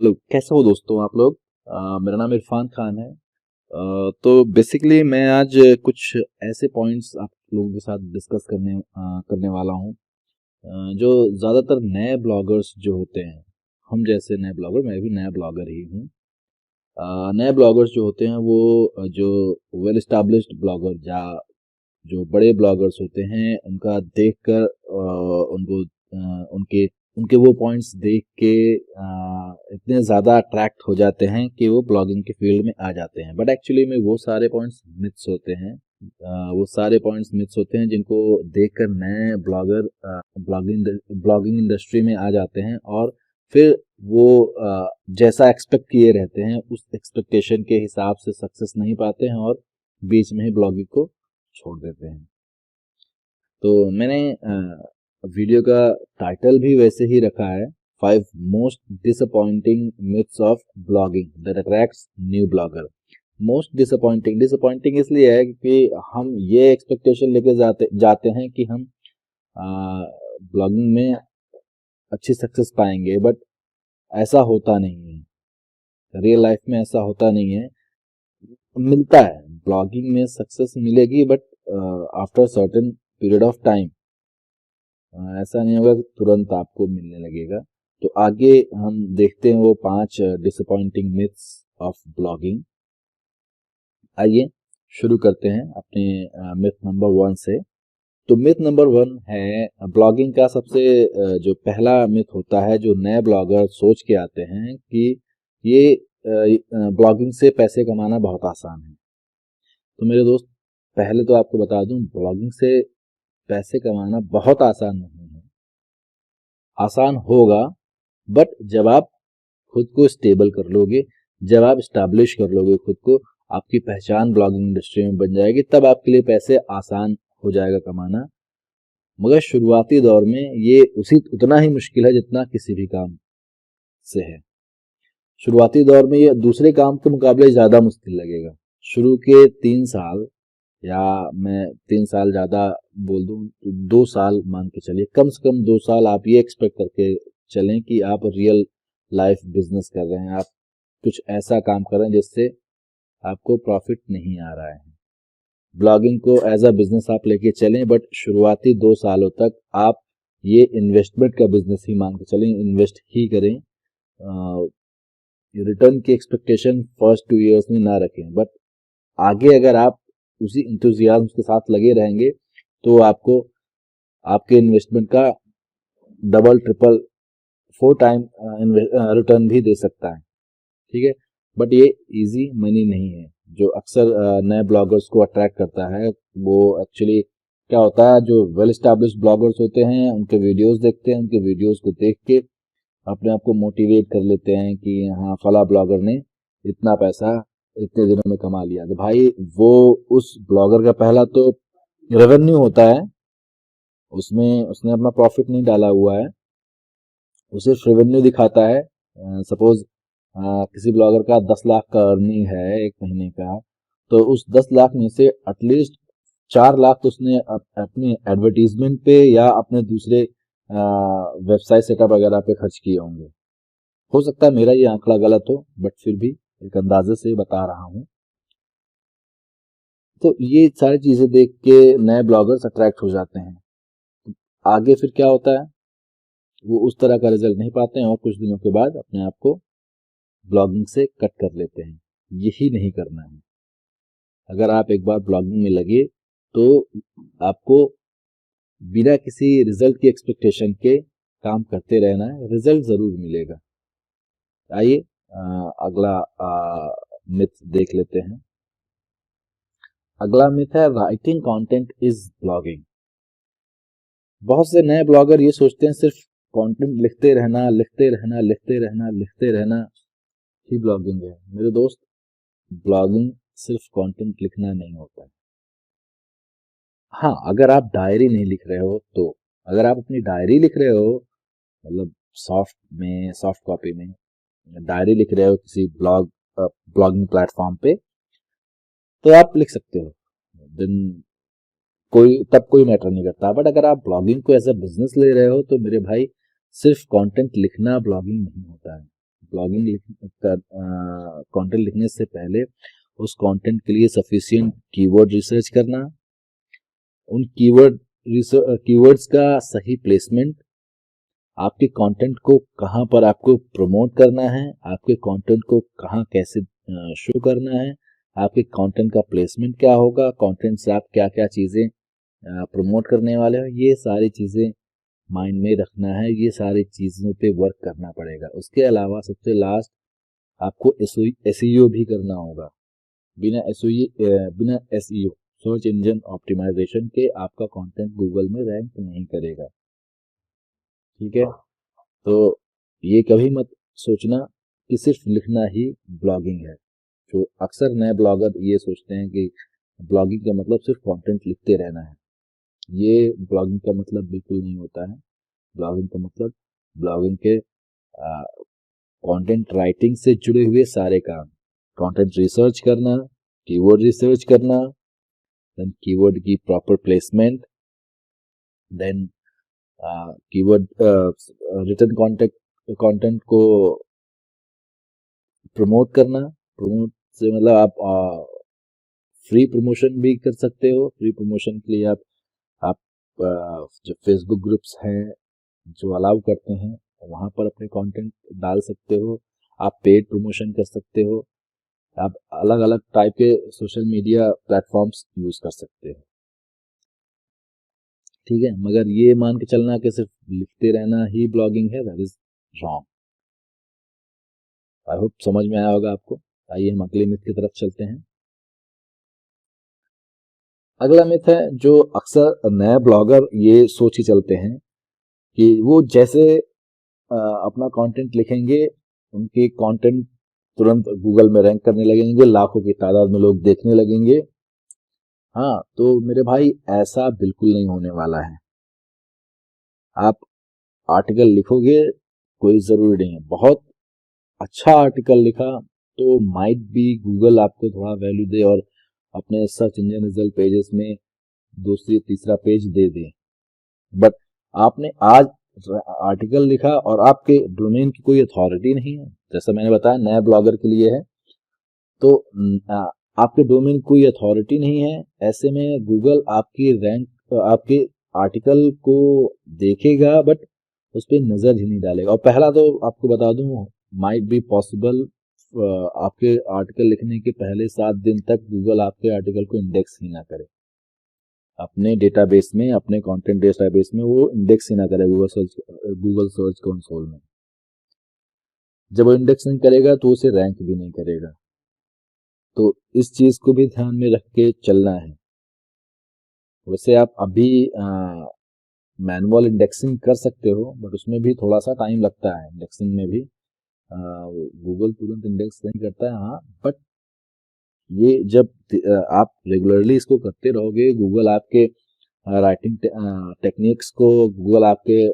Hello, कैसे हो दोस्तों आप लोग। मेरा नाम इरफान खान है। तो बेसिकली मैं आज कुछ ऐसे पॉइंट्स आप लोगों के साथ डिस्कस करने वाला हूँ, जो ज़्यादातर नए ब्लॉगर्स जो होते हैं, हम जैसे नए ब्लॉगर, मैं भी नया ब्लॉगर ही हूँ। नए ब्लॉगर्स जो होते हैं वो जो वेल स्टैब्लिश्ड ब्लॉगर या जो बड़े ब्लॉगर्स होते हैं उनका देखकर उनको उनके उनके वो पॉइंट्स देख के इतने ज़्यादा अट्रैक्ट हो जाते हैं कि वो ब्लॉगिंग के फील्ड में आ जाते हैं। बट एक्चुअली में वो सारे पॉइंट्स मिथ्स होते हैं। वो सारे पॉइंट्स मिथ्स होते हैं जिनको देखकर नए ब्लॉगर ब्लॉगिंग इंडस्ट्री में आ जाते हैं और फिर वो जैसा एक्सपेक्ट किए रहते हैं उस एक्सपेक्टेशन के हिसाब से सक्सेस नहीं पाते हैं और बीच में ही ब्लॉगिंग को छोड़ देते हैं। तो मैंने वीडियो का टाइटल भी वैसे ही रखा है, 5 most disappointing myths of blogging that attracts new blogger. Most disappointing disappointing इसलिए है क्योंकि हम ये एक्सपेक्टेशन लेके जाते जाते हैं कि हम ब्लॉगिंग में अच्छी सक्सेस पाएंगे, बट ऐसा होता नहीं है। रियल लाइफ में ऐसा होता नहीं है। मिलता है, ब्लॉगिंग में सक्सेस मिलेगी but after certain period of time. ऐसा नहीं होगा कि तुरंत आपको मिलने लगेगा। तो आगे हम देखते हैं वो 5 डिसअपॉइंटिंग मिथ्स ऑफ ब्लॉगिंग। आइए शुरू करते हैं अपने मिथ नंबर 1 से। तो मिथ नंबर 1 है ब्लॉगिंग का। सबसे जो पहला मिथ होता है जो नए ब्लॉगर सोच के आते हैं कि ये ब्लॉगिंग से पैसे कमाना बहुत आसान है। तो मेरे दोस्त, पहले तो आपको बता दूं, ब्लॉगिंग से पैसे कमाना बहुत आसान नहीं है। आसान होगा बट जब आप खुद को स्टेबल कर लोगे, जब आप स्टैब्लिश कर लोगे खुद को, आपकी पहचान ब्लॉगिंग इंडस्ट्री में बन जाएगी, तब आपके लिए पैसे आसान हो जाएगा कमाना। मगर शुरुआती दौर में ये उतना ही मुश्किल है जितना किसी भी काम से है। शुरुआती दौर में ये दूसरे काम के मुकाबले ज़्यादा मुश्किल लगेगा। शुरू के 3 साल, या मैं 3 साल ज़्यादा बोल दूं तो 2 साल मान के चलिए, कम से कम 2 साल आप ये एक्सपेक्ट करके चलें कि आप रियल लाइफ बिजनेस कर रहे हैं, आप कुछ ऐसा काम कर रहे हैं जिससे आपको प्रॉफिट नहीं आ रहा है। ब्लॉगिंग को एज अ बिजनेस आप लेके चलें, बट शुरुआती 2 सालों तक आप ये इन्वेस्टमेंट का बिजनेस ही मान के चलें, इन्वेस्ट ही करें। रिटर्न की एक्सपेक्टेशन फर्स्ट 2 इयर्स में ना रखें, बट आगे अगर आप उसी इंथुजियाज्म के साथ लगे रहेंगे तो आपको आपके इन्वेस्टमेंट का डबल ट्रिपल 4 टाइम रिटर्न भी दे सकता है। ठीक है, बट ये इजी मनी नहीं है जो अक्सर नए ब्लॉगर्स को अट्रैक्ट करता है। वो एक्चुअली क्या होता है, जो वेल स्टैब्लिश्ड ब्लॉगर्स होते हैं उनके वीडियोस देखते हैं, उनके वीडियोस को देख के अपने आप को मोटिवेट कर लेते हैं कि हाँ, फला ब्लॉगर ने इतना पैसा इतने दिनों में कमा लिया। तो भाई, वो उस ब्लॉगर का पहला तो रेवेन्यू होता है, उसमें उसने अपना प्रॉफिट नहीं डाला हुआ है, वो सिर्फ रेवेन्यू दिखाता है। सपोज किसी ब्लॉगर का 10 लाख का अर्निंग है एक महीने का, तो उस 10 लाख में से एटलीस्ट 4 लाख तो उसने अपने एडवर्टीजमेंट पे या अपने दूसरे वेबसाइट सेटअप वगैरह पे खर्च किए होंगे। हो सकता है मेरा ये आंकड़ा गलत हो, बट फिर भी एक अंदाजे से बता रहा हूँ। तो ये सारी चीजें देख के नए ब्लॉगर्स अट्रैक्ट हो जाते हैं। आगे फिर क्या होता है, वो उस तरह का रिजल्ट नहीं पाते हैं और कुछ दिनों के बाद अपने आप को ब्लॉगिंग से कट कर लेते हैं। यही नहीं करना है। अगर आप एक बार ब्लॉगिंग में लगे तो आपको बिना किसी रिजल्ट की एक्सपेक्टेशन के काम करते रहना है, रिजल्ट जरूर मिलेगा। आइए अगला मिथ देख लेते हैं। अगला मिथ है राइटिंग कंटेंट इज ब्लॉगिंग। बहुत से नए ब्लॉगर ये सोचते हैं सिर्फ कंटेंट लिखते रहना, लिखते रहना, लिखते रहना, लिखते रहना ही ब्लॉगिंग है। मेरे दोस्त, ब्लॉगिंग सिर्फ कंटेंट लिखना नहीं होता है। हाँ, अगर आप डायरी नहीं लिख रहे हो तो, अगर आप अपनी डायरी लिख रहे हो, मतलब सॉफ्ट कॉपी में डायरी लिख रहे हो किसी ब्लॉगिंग प्लेटफॉर्म पे, तो आप लिख सकते हो। देन कोई मैटर नहीं करता। बट अगर आप ब्लॉगिंग को एज अ बिजनेस ले रहे हो तो मेरे भाई, सिर्फ कंटेंट लिखना ब्लॉगिंग नहीं होता है। ब्लॉगिंग कंटेंट लिखने से पहले उस कंटेंट के लिए सफिशिएंट कीवर्ड रिसर्च करना, उन कीवर्ड्स का सही प्लेसमेंट, आपके कंटेंट को कहाँ पर आपको प्रमोट करना है, आपके कंटेंट को कहाँ कैसे शो करना है, आपके कंटेंट का प्लेसमेंट क्या होगा, कंटेंट से आप क्या क्या चीज़ें प्रमोट करने वाले हो, ये सारी चीज़ें माइंड में रखना है, ये सारी चीज़ों पे वर्क करना पड़ेगा। उसके अलावा सबसे लास्ट आपको एसईओ भी करना होगा। बिना एसईओ सर्च इंजन ऑप्टिमाइजेशन के आपका कंटेंट गूगल में रैंक नहीं करेगा। ठीक है, तो ये कभी मत सोचना कि सिर्फ लिखना ही ब्लॉगिंग है। जो अक्सर नए ब्लॉगर ये सोचते हैं कि ब्लॉगिंग का मतलब सिर्फ कंटेंट लिखते रहना है। ये ब्लॉगिंग का मतलब बिल्कुल नहीं होता है। ब्लॉगिंग का मतलब ब्लॉगिंग के कंटेंट राइटिंग से जुड़े हुए सारे काम, कंटेंट रिसर्च करना, कीवर्ड रिसर्च करना, देन कीवर्ड की proper placement, then keyword return content को प्रमोट करना। प्रमोट से मतलब आप फ्री प्रमोशन भी कर सकते हो। फ्री प्रमोशन के लिए आप जो फेसबुक ग्रुप्स हैं जो अलाउ करते हैं वहाँ पर अपने कंटेंट डाल सकते हो। आप पेड प्रमोशन कर सकते हो। आप अलग अलग टाइप के सोशल मीडिया प्लेटफॉर्म्स यूज कर सकते हो। ठीक है, मगर ये मान के चलना कि सिर्फ लिखते रहना ही ब्लॉगिंग है, that is wrong. I hope समझ में आया होगा आपको। आइए हम अगले मिथ की तरफ चलते हैं। अगला मिथ है जो अक्सर नए ब्लॉगर ये सोच ही चलते हैं कि वो जैसे अपना कंटेंट लिखेंगे उनके कंटेंट तुरंत गूगल में रैंक करने लगेंगे, लाखों की तादाद में लोग देखने लगेंगे। हाँ, तो मेरे भाई ऐसा बिल्कुल नहीं होने वाला है। आप आर्टिकल लिखोगे कोई ज़रूरी नहीं है, बहुत अच्छा आर्टिकल लिखा तो माइट भी गूगल आपको थोड़ा वैल्यू दे और अपने सर्च इंजन रिजल्ट पेजेस में दूसरी तीसरा पेज दे दे। बट आपने आज आर्टिकल लिखा और आपके डोमेन की कोई अथॉरिटी नहीं है, जैसा मैंने बताया नए ब्लॉगर के लिए है, तो आपके डोमेन की कोई अथॉरिटी नहीं है। ऐसे में गूगल आपकी रैंक आपके आर्टिकल को देखेगा बट उस पर नज़र ही नहीं डालेगा। और पहला तो आपको बता दूं, माइट बी पॉसिबल आपके आर्टिकल लिखने के पहले 7 दिन तक गूगल आपके आर्टिकल को इंडेक्स ही ना करे अपने डेटाबेस में, अपने कंटेंट डेटाबेस में वो इंडेक्स ही ना करे गूगल सर्च कंसोल में। जब वो इंडेक्स नहीं करेगा तो उसे रैंक भी नहीं करेगा। तो इस चीज को भी ध्यान में रख के चलना है। वैसे आप अभी मैनुअल इंडेक्सिंग कर सकते हो बट उसमें भी थोड़ा सा टाइम लगता है। इंडेक्सिंग में भी गूगल तुरंत इंडेक्स नहीं करता है, हाँ, बट ये जब आप रेगुलरली इसको करते रहोगे, गूगल आपके राइटिंग टेक्निक्स को, गूगल आपके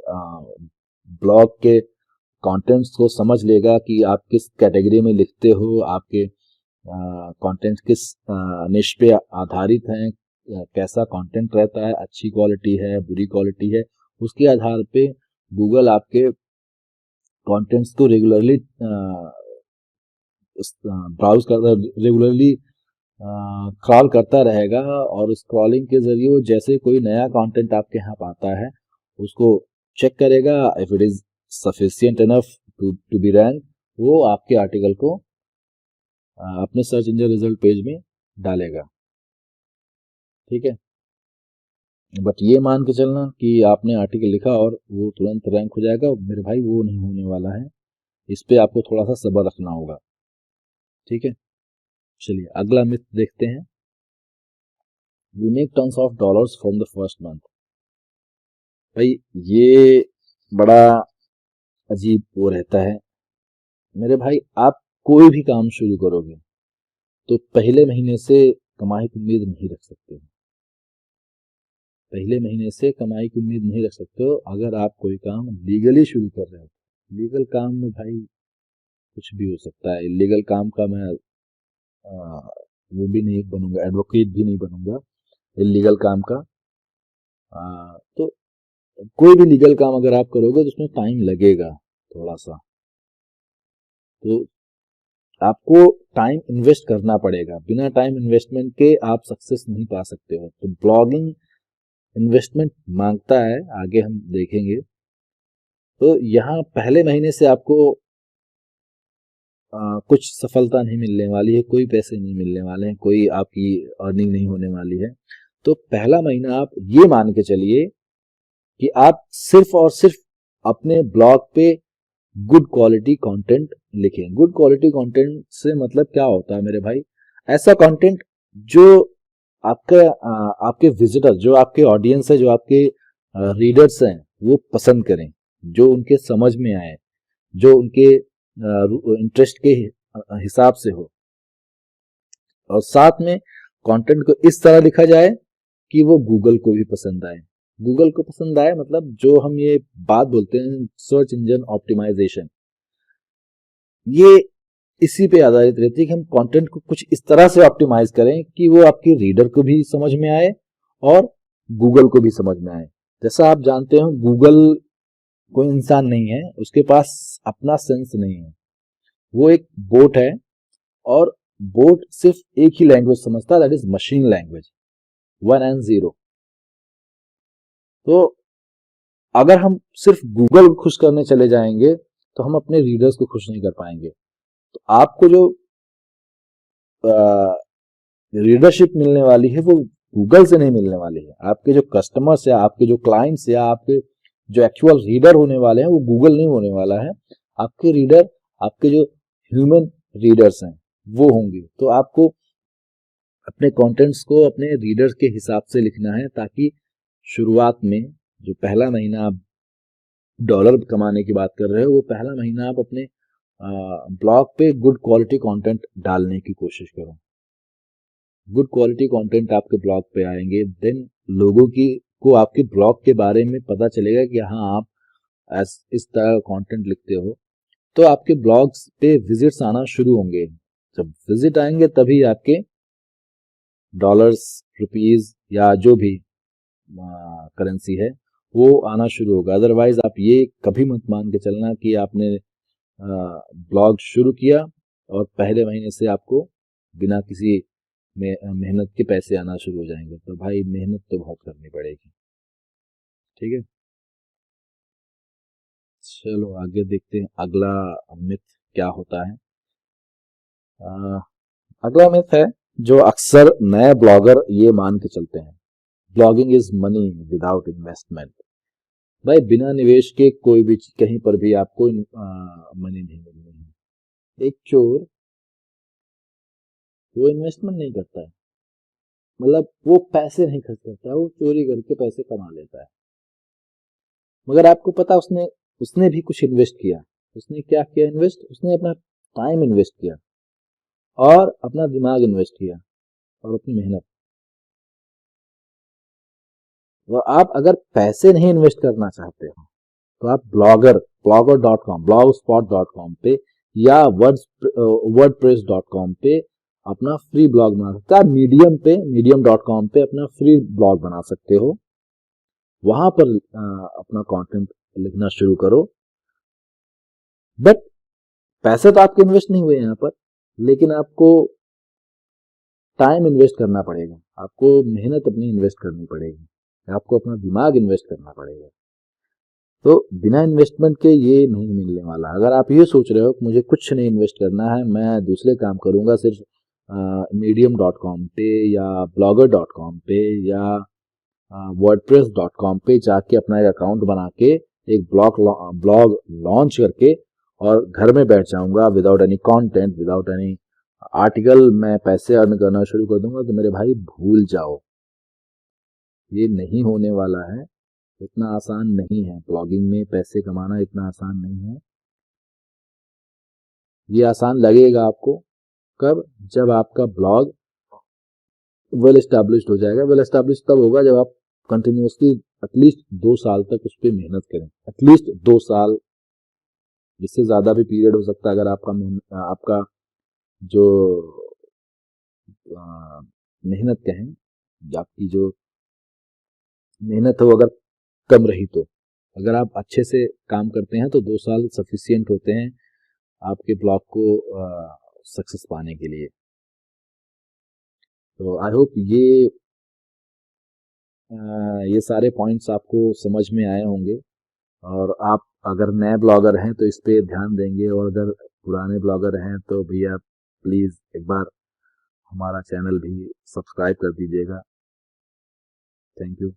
ब्लॉग के कंटेंट्स को समझ लेगा कि आप किस कैटेगरी में लिखते हो, आपके कंटेंट किस निश पे आधारित हैं, कैसा कंटेंट रहता है, अच्छी क्वालिटी है, बुरी क्वालिटी है, उसके आधार पे गूगल आपके कंटेंट्स को रेगुलरली ब्राउज करता, रेगुलरली क्रॉल करता रहेगा और स्क्रॉलिंग के जरिए वो जैसे कोई नया कंटेंट आपके यहाँ पाता है उसको चेक करेगा। If it is sufficient enough to be rank, वो आपके आर्टिकल को अपने सर्च इंजन रिजल्ट पेज में डालेगा। ठीक है, बट ये मान के चलना कि आपने आर्टिकल लिखा और वो तुरंत रैंक हो जाएगा, मेरे भाई वो नहीं होने वाला है। इस पे आपको थोड़ा सा सब्र रखना होगा। ठीक है, चलिए अगला मिथ देखते हैं। We make tons of dollars from the first month. भाई ये बड़ा अजीब वो रहता है। मेरे भाई आप कोई भी काम शुरू करोगे तो पहले महीने से कमाई की उम्मीद नहीं रख सकते हो। पहले महीने से कमाई की उम्मीद नहीं रख सकते हो अगर आप कोई काम लीगली शुरू कर रहे हो। लीगल काम में भाई कुछ भी हो सकता है। इलीगल काम का मैं वो भी नहीं बनूंगा, एडवोकेट भी नहीं बनूंगा इलीगल काम का। तो कोई भी लीगल काम अगर आप करोगे तो उसमें टाइम लगेगा थोड़ा सा। तो आपको टाइम इन्वेस्ट करना पड़ेगा, बिना टाइम इन्वेस्टमेंट के आप सक्सेस नहीं पा सकते हो। तो ब्लॉगिंग इन्वेस्टमेंट मांगता है, आगे हम देखेंगे। तो यहाँ पहले महीने से आपको कुछ सफलता नहीं मिलने वाली है, कोई पैसे नहीं मिलने वाले हैं, कोई आपकी अर्निंग नहीं होने वाली है। तो पहला महीना आप ये मान के चलिए कि आप सिर्फ और सिर्फ अपने ब्लॉग पे गुड क्वालिटी कंटेंट लिखें। गुड क्वालिटी कंटेंट से मतलब क्या होता है मेरे भाई? ऐसा कंटेंट जो आपके विजिटर, जो आपके ऑडियंस है, जो आपके रीडर्स हैं, वो पसंद करें, जो उनके समझ में आए, जो उनके इंटरेस्ट के हिसाब से हो, और साथ में कंटेंट को इस तरह लिखा जाए कि वो गूगल को भी पसंद आए। गूगल को पसंद आए मतलब जो हम ये बात बोलते हैं सर्च इंजन ऑप्टिमाइजेशन, ये इसी पे आधारित रहती है कि हम कंटेंट को कुछ इस तरह से ऑप्टिमाइज करें कि वो आपके रीडर को भी समझ में आए और गूगल को भी समझ में आए। जैसा आप जानते हो, गूगल कोई इंसान नहीं है, उसके पास अपना सेंस नहीं है, वो एक बोट है, और बोट सिर्फ एक ही लैंग्वेज समझता है, that is machine language, 1 and 0। तो अगर हम सिर्फ गूगल को खुश करने चले जाएंगे तो हम अपने रीडर्स को खुश नहीं कर पाएंगे। तो आपको जो रीडरशिप मिलने वाली है वो गूगल से नहीं मिलने वाली है। आपके जो कस्टमर्स या आपके जो क्लाइंट्स या आपके जो एक्चुअल रीडर होने वाले हैं वो गूगल नहीं होने वाला है। आपके रीडर, आपके जो ह्यूमन रीडर्स हैं वो होंगे। तो आपको अपने कंटेंट्स को अपने रीडर्स के हिसाब से लिखना है, ताकि शुरुआत में जो पहला महीना आप डॉलर कमाने की बात कर रहे हो, वो पहला महीना आप अपने ब्लॉग पे गुड क्वालिटी कंटेंट डालने की कोशिश करो। गुड क्वालिटी कंटेंट आपके ब्लॉग पे आएंगे, देन लोगों को आपके ब्लॉग के बारे में पता चलेगा कि हाँ, आप इस तरह का कंटेंट लिखते हो, तो आपके ब्लॉग्स पे विजिट्स आना शुरू होंगे। जब विजिट आएंगे तभी आपके डॉलर्स, रुपीज या जो भी करेंसी है वो आना शुरू होगा। अदरवाइज आप ये कभी मत मान के चलना कि आपने ब्लॉग शुरू किया और पहले महीने से आपको बिना किसी मेहनत के पैसे आना शुरू हो जाएंगे। तो भाई मेहनत तो बहुत करनी पड़ेगी, ठीक है। चलो आगे देखते हैं अगला मिथ क्या होता है। अगला मिथ है जो अक्सर नए ब्लॉगर ये मान के चलते हैं, blogging is money without investment. भाई बिना निवेश के कोई भी कहीं पर भी आपको मनी नहीं मिलनी है। एक चोर वो इन्वेस्टमेंट नहीं करता है, मतलब वो पैसे नहीं खर्च करता है, वो चोरी करके पैसे कमा लेता है। मगर आपको पता उसने उसने भी कुछ इन्वेस्ट किया। उसने क्या किया इन्वेस्ट? उसने अपना टाइम इन्वेस्ट किया और अपना दिमाग इन्वेस्ट किया और अपनी मेहनत। तो आप अगर पैसे नहीं इन्वेस्ट करना चाहते हो तो आप blogger.com, blogspot.com पे या wordpress.com पे अपना फ्री ब्लॉग बना सकते हो। आप medium.com पे अपना फ्री ब्लॉग बना सकते हो। वहां पर अपना कंटेंट लिखना शुरू करो। बट पैसे तो आपके इन्वेस्ट नहीं हुए यहाँ पर, लेकिन आपको टाइम इन्वेस्ट करना पड़ेगा, आपको मेहनत अपनी इन्वेस्ट करनी पड़ेगी, आपको अपना दिमाग इन्वेस्ट करना पड़ेगा। तो बिना इन्वेस्टमेंट के ये नहीं मिलने वाला। अगर आप ये सोच रहे हो कि मुझे कुछ नहीं इन्वेस्ट करना है, मैं दूसरे काम करूंगा सिर्फ medium.com पे या blogger.com पे या wordpress.com पे जाके अपना एक अकाउंट बना के एक ब्लॉग लॉन्च करके और घर में बैठ जाऊंगा without any content, without any article, मैं पैसे अर्न करना शुरू कर दूंगा, तो मेरे भाई भूल जाओ, ये नहीं होने वाला है। इतना आसान नहीं है, ब्लॉगिंग में पैसे कमाना इतना आसान नहीं है। ये आसान लगेगा आपको कब? जब आपका ब्लॉग वेल एस्टैब्लिश्ड हो जाएगा। वेल एस्टैब्लिश्ड तब होगा जब आप कंटिन्यूसली एटलीस्ट 2 साल तक उस पर मेहनत करें, एटलीस्ट 2 साल, इससे ज्यादा भी पीरियड हो सकता है। अगर आपका जो मेहनत कहें, आपकी जो मेहनत हो अगर कम रही, तो अगर आप अच्छे से काम करते हैं तो 2 साल सफिशियंट होते हैं आपके ब्लॉग को सक्सेस पाने के लिए। तो आई होप ये सारे पॉइंट्स आपको समझ में आए होंगे, और आप अगर नए ब्लॉगर हैं तो इस पे ध्यान देंगे, और अगर पुराने ब्लॉगर हैं तो भैया प्लीज़ एक बार हमारा चैनल भी सब्सक्राइब कर दीजिएगा। Thank you.